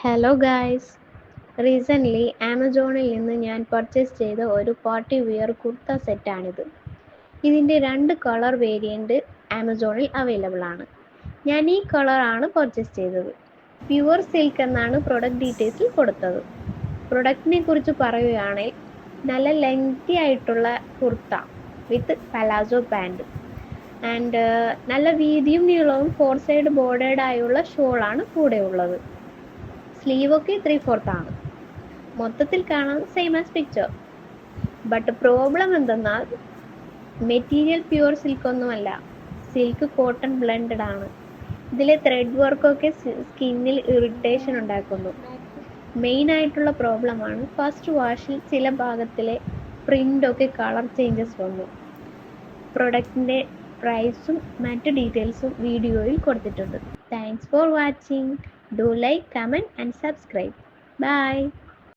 Hello guys, recently ആമസോണിൽ നിന്ന് ഞാൻ പർച്ചേസ് ചെയ്ത ഒരു പാർട്ടി വെയർ കുർത്ത സെറ്റാണിത്. ഇതിൻ്റെ 2 കളർ വേരിയൻറ്റ് ആമസോണിൽ അവൈലബിൾ ആണ്. ഞാൻ ഈ കളറാണ് പർച്ചേസ് ചെയ്തത്. പ്യുവർ സിൽക്ക് എന്നാണ് പ്രൊഡക്റ്റ് ഡീറ്റെയിൽസിൽ കൊടുത്തത്. പ്രൊഡക്റ്റിനെ കുറിച്ച് പറയുകയാണെങ്കിൽ നല്ല ലെങ്തി ആയിട്ടുള്ള കുർത്ത വിത്ത് പലാസോ പാൻറ് ആൻഡ് നല്ല വീതിയും നീളവും 4 സൈഡ് ബോർഡേഡ് ആയുള്ള ഷോളാണ് കൂടെ ഉള്ളത്. സ്ലീവൊക്കെ 3/4 ആണ്. മൊത്തത്തിൽ കാണാൻ same as picture. But problem എന്തെന്നാൽ മെറ്റീരിയൽ പ്യുവർ സിൽക്ക് ഒന്നുമല്ല, സിൽക്ക് കോട്ടൺ ബ്ലെൻഡഡ് ആണ്. ഇതിലെ ത്രെഡ് വർക്കൊക്കെ സ്കിന്നിൽ ഇറിറ്റേഷൻ ഉണ്ടാക്കുന്നു. മെയിൻ ആയിട്ടുള്ള പ്രോബ്ലമാണ് ഫസ്റ്റ് വാഷിൽ ചില ഭാഗത്തിലെ പ്രിൻ്റൊക്കെ കളർ ചേഞ്ചസ് വന്നു. പ്രൊഡക്റ്റിൻ്റെ പ്രൈസും മറ്റ് ഡീറ്റെയിൽസും വീഡിയോയിൽ കൊടുത്തിട്ടുണ്ട്. Thanks for watching. Do like, comment and subscribe. Bye.